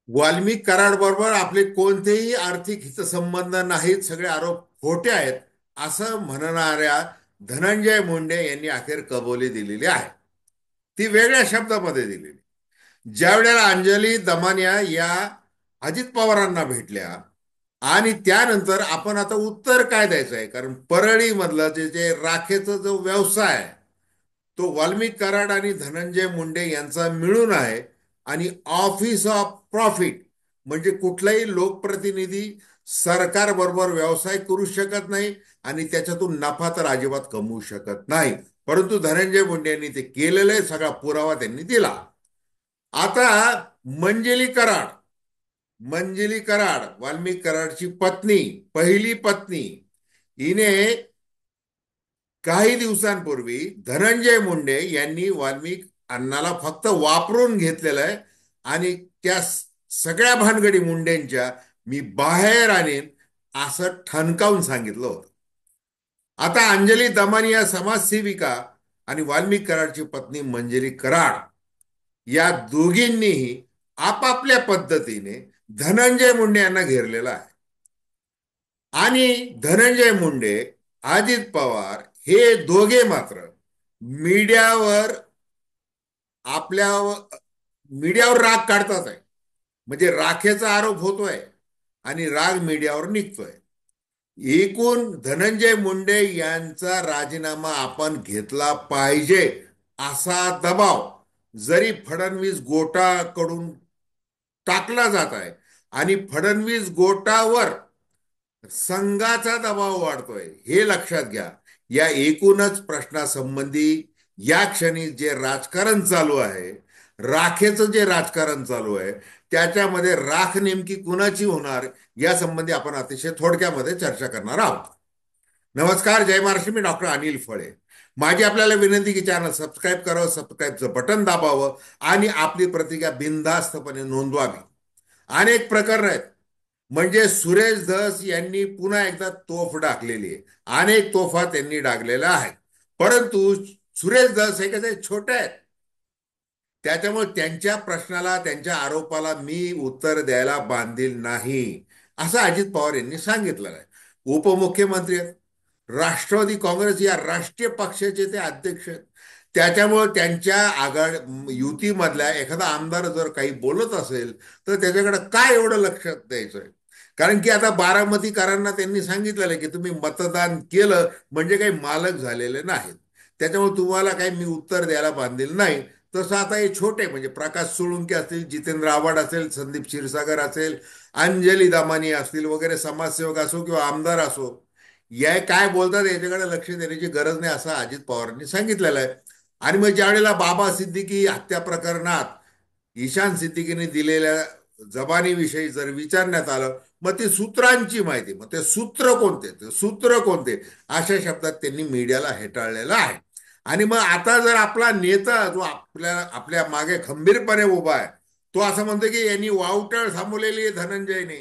वाल्मिक कराड बरोबर आपले कोणतेही आर्थिक हितसंबंध नाहीत, सगळे आरोप खोटे आहेत, असं म्हणणाऱ्या धनंजय मुंडे यांनी अखेर कबुली दिलेली आहे. ती वेगळ्या शब्दामध्ये दिलेली. ज्या वेळेला अंजली दमानिया या अजित पवारांना भेटल्या आणि त्यानंतर आपण आता उत्तर काय द्यायचं आहे, कारण परळीमधलं जे राखेचा जो व्यवसाय आहे तो वाल्मिक कराड आणि धनंजय मुंडे यांचा मिळून आहे. आणि ऑफिस ऑफ प्रॉफिट म्हणजे कुठलाही लोकप्रतिनिधी सरकार बरोबर व्यवसाय करू शकत नाही आणि त्याच्यातून नफा तर अजिबात कमवू शकत नाही. परंतु धनंजय मुंडे यांनी ते केलेलं आहे, सगळा पुरावा त्यांनी दिला. आता मंजिली कराड, मंजिली कराड वाल्मिक कराडची पत्नी, पहिली पत्नी, हिने काही दिवसांपूर्वी धनंजय मुंडे यांनी वाल्मिक अण्णाला फक्त वापरून घेतलेलं आहे आणि त्या सगळ्या भानगडी मुंडेंच्या मी बाहेर आणीन असं ठणकावून सांगितलं होतं. आता अंजली दमानिया समाजसेविका आणि वाल्मिक कराडची पत्नी मंजिरी कराड या दोघींनीही आपापल्या पद्धतीने धनंजय मुंडे यांना घेरलेला आहे. आणि धनंजय मुंडे, अजित पवार हे दोघे मात्र मीडियावर आपल्या मीडियावर राग काढतात आहे. म्हणजे राखेचा आरोप होतोय आणि राग मीडियावर निघतोय. एकूण धनंजय मुंडे यांचा राजीनामा आपण घेतला पाहिजे असा दबाव जरी फडणवीस गोटाकडून टाकला जात आहे आणि फडणवीस गोटावर संघाचा दबाव वाढतोय हे लक्षात घ्या. या एकूणच प्रश्नासंबंधी या क्षणी जे राजकारण चालू आहे, राखेचं जे राजकारण चालू आहे, त्याच्यामध्ये राख नेमकी कुणाची होणार या संबंधी आपण अतिशय थोडक्यामध्ये चर्चा करणार आहोत. नमस्कार, जय महाराष्ट्र. मी डॉक्टर अनिल फळे. माझी आपल्याला विनंती की चॅनल सबस्क्राईब करावं, सबस्क्राईबचं बटन दाबावं आणि आपली प्रतिक्रिया बिनधास्तपणे नोंदवावी. अनेक प्रकरण आहेत. म्हणजे सुरेश धस यांनी पुन्हा एकदा तोफ डाकलेली आहे. अनेक तोफा त्यांनी डागलेल्या आहेत. परंतु सुरेश धस हे कसे छोटे आहेत, त्याच्यामुळे त्यांच्या प्रश्नाला, त्यांच्या आरोपाला मी उत्तर द्यायला बांधील नाही असं अजित पवार यांनी सांगितलं आहे. उपमुख्यमंत्री आहेत, राष्ट्रवादी काँग्रेस या राष्ट्रीय पक्षाचे ते अध्यक्ष आहेत. त्याच्यामुळे त्यांच्या युतीमधल्या एखादा आमदार जर काही बोलत असेल तर त्याच्याकडे काय एवढं लक्ष द्यायचं आहे. कारण की आता बारामतीकरांना त्यांनी सांगितलेलं आहे की तुम्ही मतदान केलं म्हणजे काही मालक झालेले नाहीत, त्याच्यामुळे तुम्हाला काही मी उत्तर द्यायला बांधील नाही. तसं आता हे छोटे म्हणजे प्रकाश सोळुंके असतील, जितेंद्र आव्हाड असेल, संदीप क्षीरसागर असेल, अंजली दामानी असतील वगैरे समाजसेवक असो किंवा आमदार असो, या काय बोलतात याच्याकडे लक्ष देण्याची गरज नाही असं अजित पवारांनी सांगितलेलं आहे. आणि मग ज्या वेळेला बाबा सिद्दीकी हत्या प्रकरणात ईशान सिद्दीकीने दिलेल्या जबानीविषयी जर विचारण्यात आलं, मग ते सूत्रांची माहिती, मग ते सूत्र कोणते, ते सूत्र कोणते, अशा शब्दात त्यांनी मीडियाला हेटाळलेलं आहे. आणि मग आता जर आपला नेता जो आपल्या मागे खंबीरपणे उभा आहे तो असं म्हणतो की यांनी वावटळ थांबवलेली आहे धनंजयने,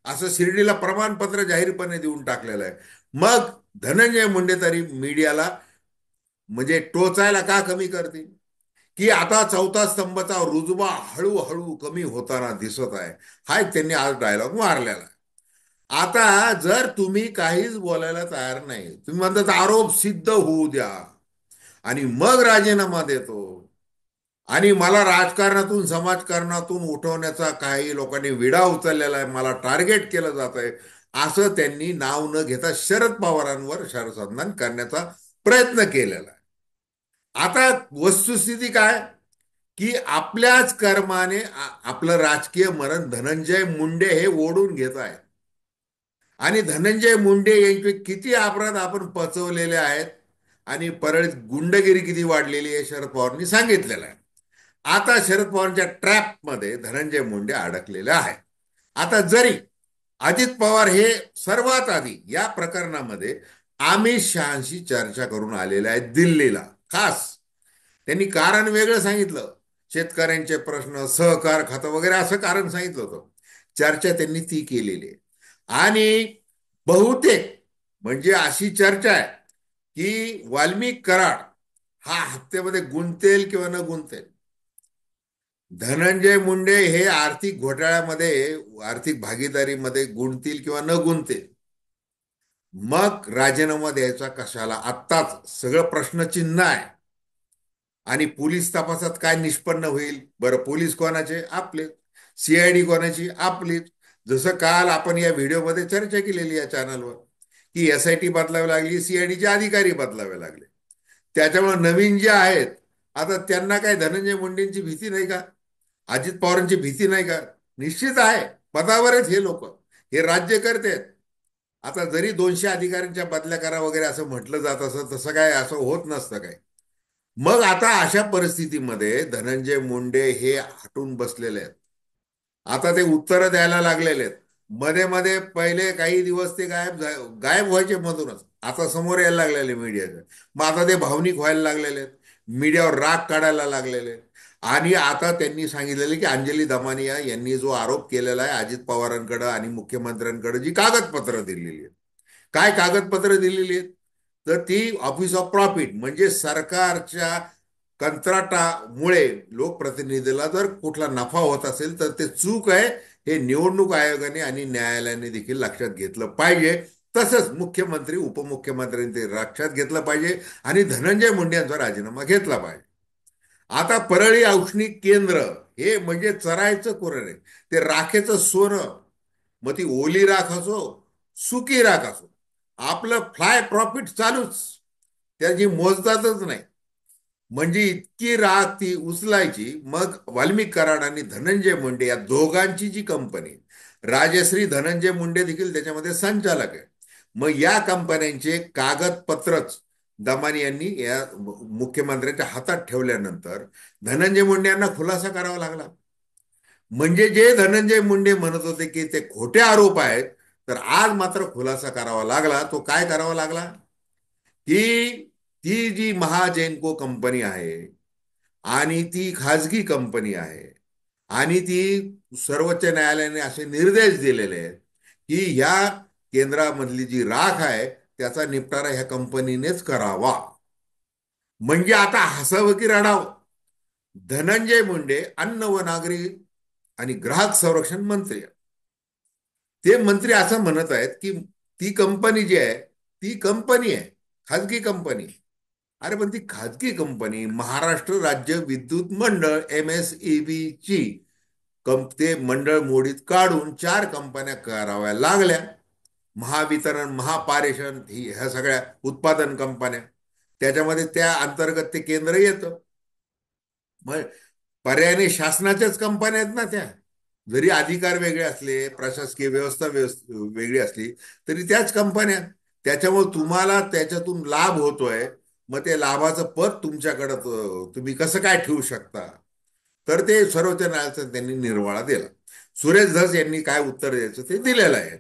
असं शिर्डीला प्रमाणपत्र जाहीरपणे देऊन टाकलेलं आहे. मग धनंजय मुंडे तरी मीडियाला म्हणजे टोचायला का कमी करतील की आता चौथा स्तंभाचा रुजवा हळूहळू कमी होताना दिसत आहे, हा एक त्यांनी आज डायलॉग मारलेला आहे. आता जर तुम्ही काहीच बोलायला तयार नाही, तुम्ही म्हणतात आरोप सिद्ध होऊ द्या आणि मग राजीनामा देतो आणि मला राजकारणातून समाजकारणातून उठवण्याचा काही लोकांनी विडा उचललेला आहे, मला टार्गेट केलं जात आहे, असं त्यांनी नाव न घेता शरद पवारांवर शरसंधान करण्याचा प्रयत्न केलेला आहे. आता वस्तुस्थिती काय की आपल्याच कर्माने आपलं राजकीय मरण धनंजय मुंडे हे ओढून घेत आहेत. आणि धनंजय मुंडे यांचे किती अपराध आपण पचवलेले आहेत आणि परत गुंडगिरी किती वाढलेली आहे शरद पवारांनी सांगितलेलं आहे. आता शरद पवारांच्या ट्रॅपमध्ये धनंजय मुंडे अडकलेले आहे. आता जरी अजित पवार हे सर्वात आधी या प्रकरणामध्ये अमित शहाशी चर्चा करून आलेले आहेत दिल्लीला. खास त्यांनी कारण वेगळं सांगितलं, शेतकऱ्यांचे प्रश्न, सहकार खातं वगैरे असं कारण सांगितलं होतं. चर्चा त्यांनी ती केलेली आहे. आणि बहुतेक म्हणजे अशी चर्चा आहे की वाल्मिक कराड हा हत्येमध्ये गुंतेल किंवा न गुंतेल. धनंजय मुंडे हे आर्थिक घोटाळ्यामध्ये, आर्थिक भागीदारीमध्ये गुंततील किंवा न गुंततील, मग राजीनामा द्यायचा कशाला? आत्ताच सगळं प्रश्नचिन्ह आहे. आणि पोलीस तपासात काय निष्पन्न होईल? बरं, पोलीस कोणाचे? आपले. सीआयडी कोणाची? आपलीच. जसं काल आपण या व्हिडिओमध्ये चर्चा केलेली या चॅनलवर, की एसआयटी बदलावी लागली, सीआयडीचे अधिकारी बदलावे लागले. त्याच्यामुळे नवीन जे आहेत, आता त्यांना काय धनंजय मुंडेंची भीती नाही का? अजित पवारांची भीती नाही का? निश्चित आहे. पदावर आहेत हे लोक, हे राज्य करतात. आता जरी 200 अधिकाऱ्यांच्या बदल्या करा वगैरे असं म्हटलं जात असं, तसं काय असं होत नसतं काय. मग आता अशा परिस्थितीमध्ये धनंजय मुंडे हे हटून बसलेले आहेत. आता ते उत्तरं द्यायला लागलेले आहेत. मध्ये मध्ये पहिले काही दिवस ते गायब व्हायचे मधूनच. आता समोर यायला लागलेले मीडियाचे. मग आता ते भावनिक व्हायला लागलेले आहेत. मीडियावर राग काढायला लागलेले आहेत. आणि आता त्यांनी सांगितलेले की अंजली दमानिया यांनी जो आरोप केलेला आहे अजित पवारांकडे आणि मुख्यमंत्र्यांकडे, जी कागदपत्र दिलेली आहेत. काय कागदपत्र दिलेली आहेत? तर ती ऑफिस ऑफ प्रॉफिट, म्हणजे सरकारच्या कंत्राटामुळे लोकप्रतिनिधीला जर कुठला नफा होत असेल तर ते चूक आहे. हे निवडणूक आयोगाने आणि न्यायालयाने देखील लक्षात घेतलं पाहिजे. तसंच मुख्यमंत्री उपमुख्यमंत्र्यांनी ते लक्षात घेतलं पाहिजे आणि धनंजय मुंडे यांचा राजीनामा घेतला पाहिजे. आता परळी औष्णिक केंद्र हे म्हणजे चरायचं कुरण आहे. ते राखेचं सोनं. मग ती ओली राख असो, सुकी राख असो, आपलं फ्लाय प्रॉफिट चालूच. त्याची मोजदातच नाही. म्हणजे इतकी राख ती उचलायची. मग वाल्मिक कराड आणि धनंजय मुंडे या दोघांची जी कंपनी, राजश्री धनंजय मुंडे देखील त्याच्यामध्ये संचालक आहे. मग या कंपन्यांचे कागदपत्रच दमानी यांनी या मुख्यमंत्र्यांच्या हातात ठेवल्यानंतर धनंजय मुंडे यांना खुलासा करावा लागला. म्हणजे जे धनंजय मुंडे म्हणत होते की ते खोटे आरोप आहेत, तर आज मात्र खुलासा करावा लागला. तो काय करावा लागला? की ती जी महाजेनको कंपनी आहे आणि ती खाजगी कंपनी आहे, आणि ती सर्वोच्च न्यायालयाने असे निर्देश दिलेले आहेत की ह्या केंद्रामधली जी राख आहे त्याचा निपटारा ह्या कंपनीनेच करावा. म्हणजे आता हसावं की रडावं? धनंजय मुंडे अन्न व नागरी आणि ग्राहक संरक्षण मंत्री, ते मंत्री असं म्हणत आहेत की ती कंपनी जी आहे ती कंपनी आहे, खाजगी कंपनी. अरे पण ती खाजगी कंपनी महाराष्ट्र राज्य विद्युत मंडळ MSEB ची ते मंडळ मोडीत काढून 4 कंपन्या कराव्या लागल्या. महावितरण, महापारेषण, ह्या सगळ्या उत्पादन कंपन्या, त्याच्यामध्ये त्या अंतर्गत ते केंद्र येतं. मग पर्यायाने शासनाच्याच कंपन्या आहेत ना त्या. जरी अधिकार वेगळे असले, प्रशासकीय व्यवस्था वेगळी असली, तरी त्याच कंपन्या. त्याच्यामुळे तुम्हाला त्याच्यातून लाभ होतोय. मग ते लाभाचं पद तुमच्याकडं तुम्ही कसं काय ठेवू शकता? तर ते सर्वोच्च न्यायालयाचा त्यांनी निर्वाळा दिला. सुरेश धस यांनी काय उत्तर द्यायचं ते दिलेलं आहे.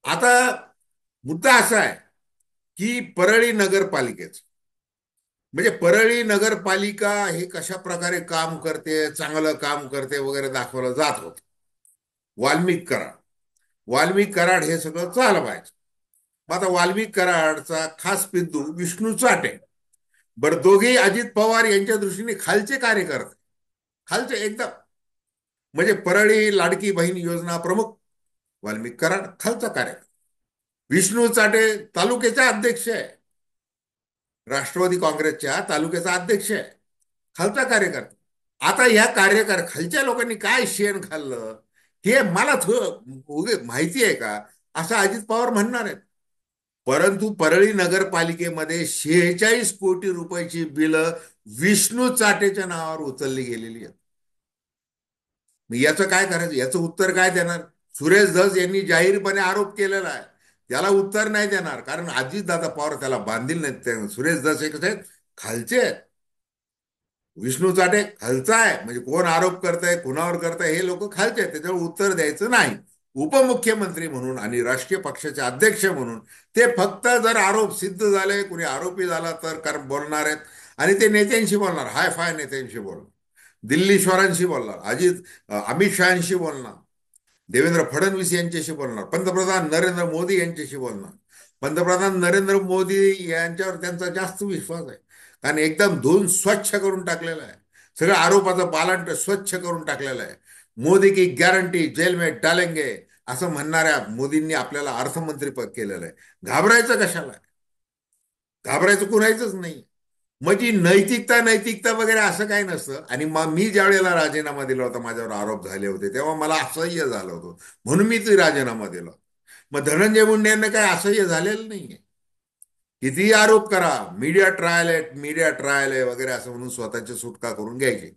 आता मुद्दा असा आहे की परळी नगरपालिकेचं, म्हणजे परळी नगरपालिका हे कशा प्रकारे काम करते, चांगलं काम करते वगैरे दाखवलं जात होतं. वाल्मिक कराड, वाल्मिक कराड हे सगळं चालवायचं. मग आता वाल्मिक कराडचा खास बिंदू विष्णू चाटे. बरं, दोघेही अजित पवार यांच्या दृष्टीने खालचे कार्यकर्ते, खालचे एकदम. म्हणजे परळी लाडकी बहीण योजना प्रमुख वाल्मिक कराड खालचा कार्यकर्ता. विष्णू चाटे तालुक्याचा अध्यक्ष आहे, राष्ट्रवादी काँग्रेसच्या तालुक्याचा अध्यक्ष आहे, खालचा कार्यकर्ता. आता ह्या खालच्या लोकांनी काय शेण खाल्लं हे मला माहिती आहे का, असं अजित पवार म्हणणार आहेत. परंतु परळी नगरपालिकेमध्ये 46 कोटी रुपयाची बिलं विष्णू चाटेच्या नावावर उचलली गेलेली आहेत. मग याचं काय करायचं? याचं उत्तर काय देणार? सुरेश धस यांनी जाहीरपणे आरोप केलेला आहे, त्याला उत्तर नाही देणार, कारण अजितदादा पवार त्याला बांधील नाहीत. सुरेश धस हे कसे आहेत? खालचे आहेत. विष्णू चाटे खालचा आहे, म्हणजे कोण आरोप करताय, कुणावर करताय, हे लोक खालचे आहेत, त्याच्यावर उत्तर द्यायचं नाही. उपमुख्यमंत्री म्हणून आणि राष्ट्रीय पक्षाचे अध्यक्ष म्हणून ते फक्त जर आरोप सिद्ध झाले, कुणी आरोपी झाला तर बोलणार आहेत. आणि ते नेत्यांशी बोलणार, हाय फाय नेत्यांशी बोलणार, दिल्लीश्वरांशी बोलणार, अमित शहाशी बोलणार, देवेंद्र फडणवीस यांच्याशी बोलणार, पंतप्रधान नरेंद्र मोदी यांच्याशी बोलणार. पंतप्रधान नरेंद्र मोदी यांच्यावर त्यांचा जास्त विश्वास आहे, कारण एकदम धुवून स्वच्छ करून टाकलेला आहे. सगळं आरोपाचं पालांट स्वच्छ करून टाकलेलं आहे. मोदी की गॅरंटी जेल में डालेंगे असं म्हणणाऱ्या मोदींनी आपल्याला अर्थमंत्रीपद केलेलं आहे. घाबरायचं कशाला? घाबरायचं कुणाचंच नाही. मग जी नैतिकता नैतिकता वगैरे असं काही नसतं. आणि मग मी ज्या वेळेला राजीनामा दिला होता, माझ्यावर आरोप झाले होते, तेव्हा मला असह्य झालं होतं म्हणून मी ती राजीनामा दिला. मग धनंजय मुंडे यांना काही असह्य झालेलं नाहीये. कितीही आरोप करा, मीडिया ट्रायल आहे वगैरे असं म्हणून स्वतःची सुटका करून घ्यायची.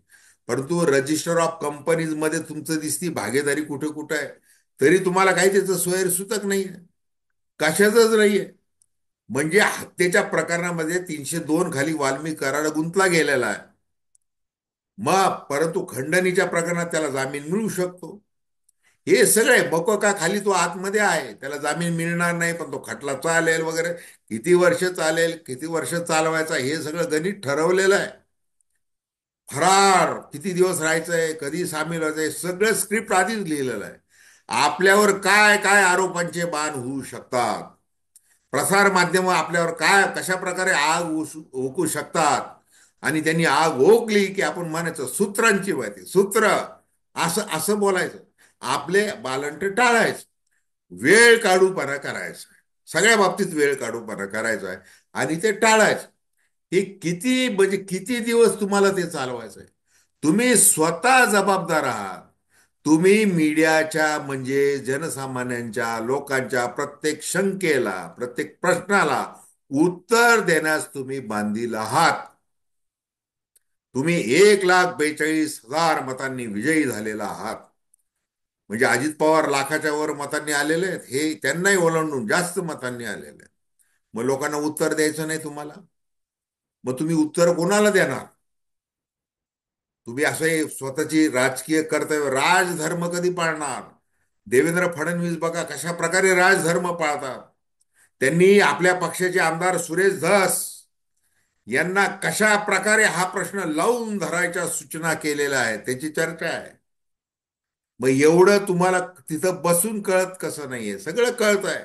परंतु रजिस्टर ऑफ कंपनीज मध्ये तुमचं दिसती भागीदारी कुठे कुठे आहे, तरी तुम्हाला काही त्याचं स्वैरसूतक नाहीये, कशाचंच नाहीये. म्हणजे हत्येच्या प्रकरणामध्ये 302 खाली वाल्मिक कराड गुंतला गेलेला आहे. मग परंतु खंडणीच्या प्रकरणात त्याला जामीन मिळू शकतो. हे सगळे बकोका खाली तो आतमध्ये आहे, त्याला जामीन मिळणार नाही, पण तो खटला चालेल वगैरे. किती वर्ष चालेल, किती वर्ष चालवायचा, हे सगळं गणित ठरवलेलं आहे. फरार किती दिवस राहायचंय, कधी सामील व्हायचंय, सगळं स्क्रिप्ट आधीच लिहिलेलं आहे. आपल्यावर काय काय आरोपांचे बाण होऊ शकतात, प्रसार माध्यम आपल्यावर काय कशा प्रकारे आग ओकू शकतात. आणि त्यांनी आग ओकली की आपण म्हणायचं सूत्रांची माहिती, सूत्र असं असं बोलायचं. आपले बालंट टाळायचं, वेळ काढूपणा करायचा, सगळ्या बाबतीत वेळ काढूपणा करायचा आहे. आणि ते टाळायचं. हे किती म्हणजे किती दिवस तुम्हाला ते चालवायचं आहे? तुम्ही स्वतः जबाबदार आहात. तुम्ही मीडियाच्या म्हणजे जनसामान्यांच्या लोकांच्या प्रत्येक शंकेला, प्रत्येक प्रश्नाला उत्तर देण्यास तुम्ही बांधील आहात. तुम्ही 1,42,000 मतांनी विजयी झालेला आहात. म्हणजे अजित पवार लाखाच्या वर मतांनी आलेले आहेत, हे त्यांनाही ओलांडून जास्त मतांनी आलेले आहेत. मग लोकांना उत्तर द्यायचं नाही तुम्हाला? मग तुम्ही उत्तर कोणाला देणार? तुम्ही असं स्वतःची राजकीय कर्तव्य, राजधर्म कधी पाळणार? देवेंद्र फडणवीस बघा कशा प्रकारे राजधर्म पाळतात. त्यांनी आपल्या पक्षाचे आमदार सुरेश धस यांना कशा प्रकारे हा प्रश्न लावून धरायच्या सूचना केलेल्या आहेत, त्याची चर्चा आहे. मग एवढं तुम्हाला तिथं बसून कळत कसं नाहीये? सगळं कळत आहे.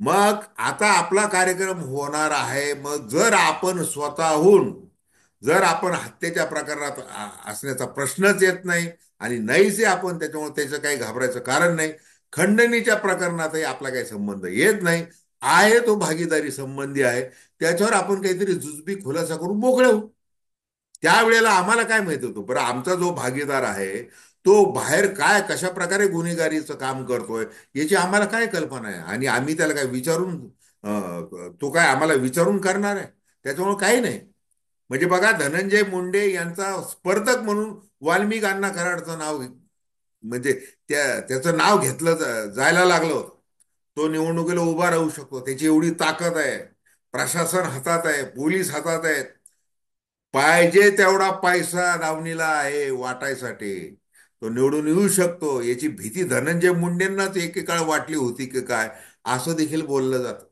मग आता आपला कार्यक्रम होणार आहे. मग जर आपण स्वतःहून, जर आपण हत्येच्या प्रकरणात असण्याचा प्रश्नच येत नाही आणि नाहीचे आपण, त्याच्यामुळे त्याचं काही घाबरायचं कारण नाही. खंडणीच्या प्रकरणातही आपला काही संबंध येत नाही, आहे तो भागीदारी संबंधी आहे. त्याच्यावर आपण काहीतरी जुजबी खुलासा करून मोकळे होऊ. त्यावेळेला आम्हाला काय माहिती होतं बरं, आमचा जो भागीदार आहे तो बाहेर काय कशा प्रकारे गुन्हेगारीचं काम करतोय याची आम्हाला काय कल्पना आहे? आणि आम्ही त्याला काय विचारून तो काय आम्हाला विचारून करणार आहे? त्याच्यामुळे काही नाही. म्हणजे बघा, धनंजय मुंडे यांचा स्पर्धक म्हणून वाल्मिक अण्णा कराडचं नाव, म्हणजे त्याचं नाव घेतलं जायला लागलं होतं. तो निवडणुकीला उभा राहू शकतो, त्याची एवढी ताकद आहे. प्रशासन हातात आहे, पोलीस हातात आहेत, पाहिजे तेवढा पैसा दावणीला आहे वाटायसाठी. तो निवडून येऊ शकतो याची भीती धनंजय मुंडेंनाच एकेकाळ वाटली होती की काय, असं देखील बोललं जातं.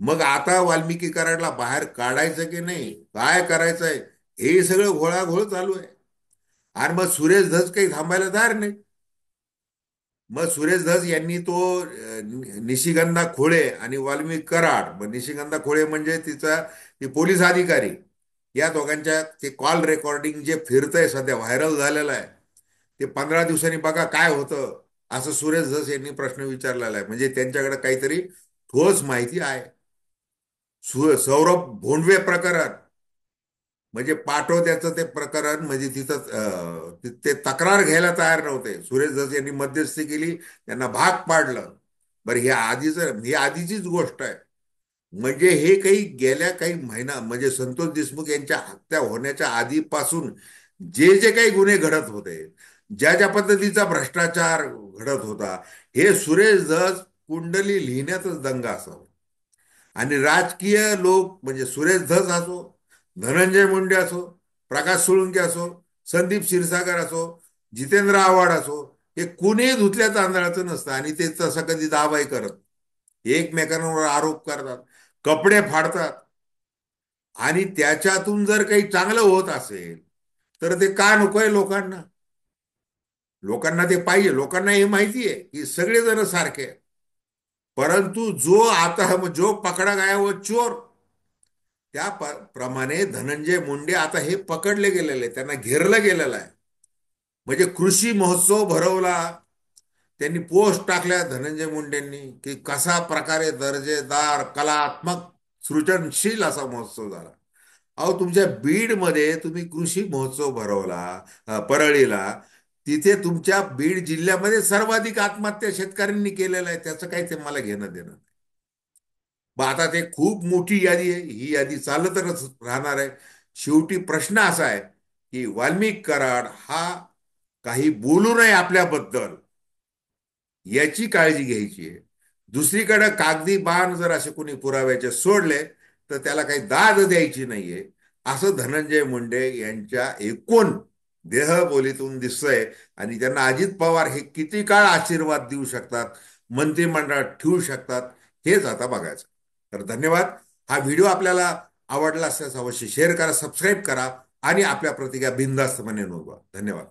मग आता वाल्मिकी कराडला बाहेर काढायचं की नाही, काय करायचंय, हे सगळं घोळाघोळ चालू आहे. आणि मग सुरेश धस काही थांबायला तयार नाही. मग सुरेश धस यांनी तो निशिगंधा खोळे आणि वाल्मिक कराड, मग निशिगंधा खोळे म्हणजे तिचा ती पोलीस अधिकारी, या दोघांच्या ते कॉल रेकॉर्डिंग जे फिरतंय सध्या, व्हायरल झालेलं आहे, ते 15 दिवसांनी बघा काय होतं, असं सुरेश धस यांनी प्रश्न विचारलेला आहे. म्हणजे त्यांच्याकडे काहीतरी ठोस माहिती आहे. सौरभ भोंडवे प्रकरण, म्हणजे पाठवत्याचं ते प्रकरण, म्हणजे तिथं ते तक्रार घ्यायला तयार नव्हते. सुरेश धस यांनी मध्यस्थी केली, त्यांना भाग पाडलं. बरं, ही आधीचीच गोष्ट आहे. म्हणजे हे काही गेल्या काही महिना, म्हणजे संतोष देशमुख यांच्या हत्या होण्याच्या आधीपासून जे जे काही गुन्हे घडत होते, ज्या ज्या पद्धतीचा भ्रष्टाचार घडत होता, हे सुरेश धस कुंडली लिहिण्यातच दंगा असावा. आणि राजकीय लोक म्हणजे सुरेश धस असो, धनंजय मुंडे असो, प्रकाश सोळुंके असो, संदीप क्षीरसागर असो, जितेंद्र आव्हाड असो, हे कुणीही धुतल्या तांदळाचं नसतं. आणि ते तसं कधी दावाही करत, एकमेकांवर आरोप करतात, कपडे फाडतात. आणि त्याच्यातून जर काही चांगलं होत असेल तर ते का नकोय लोकांना? लोकांना ते पाहिजे. लोकांना हे माहिती आहे की सगळेजण सारखे आहेत. परंतु जो आता जो पकडा गया वो चोर, त्याप्रमाणे धनंजय मुंडे आता हे पकडले गेलेले आहे, त्यांना घेरलं गेलेलं आहे. म्हणजे कृषी महोत्सव भरवला, त्यांनी पोस्ट टाकल्या धनंजय मुंडेंनी की कसा प्रकारे दर्जेदार कलात्मक सृजनशील असा महोत्सव झाला. अहो, तुमच्या बीडमध्ये तुम्ही कृषी महोत्सव भरवला, परळीला. तिथे तुमच्या बीड जिल्ह्यामध्ये सर्वाधिक आत्महत्या शेतकऱ्यांनी केलेल्या आहे. त्याचं काही ते मला घेणं देणं. मग आता ते खूप मोठी यादी आहे, ही यादी चालतच राहणार आहे. शेवटी प्रश्न असा आहे की वाल्मिक कराड हा काही बोलू नये आपल्याबद्दल, याची काळजी घ्यायची आहे. दुसरीकडे कागदी बाण जर असे कोणी पुराव्याचे सोडले तर त्याला काही दाद द्यायची नाहीये, असं धनंजय मुंडे यांच्या एकूण देहबोलीतून दिसतंय. आणि त्यांना अजित पवार हे किती काळ आशीर्वाद देऊ शकतात, मंत्रिमंडळात ठेवू शकतात, हेच आता बघायचं. तर धन्यवाद. हा व्हिडिओ आपल्याला आवडला असल्यास अवश्य शेअर करा, सबस्क्राईब करा आणि आपल्या प्रतिक्रिया बिनधास्तपणे नोंदवा. धन्यवाद.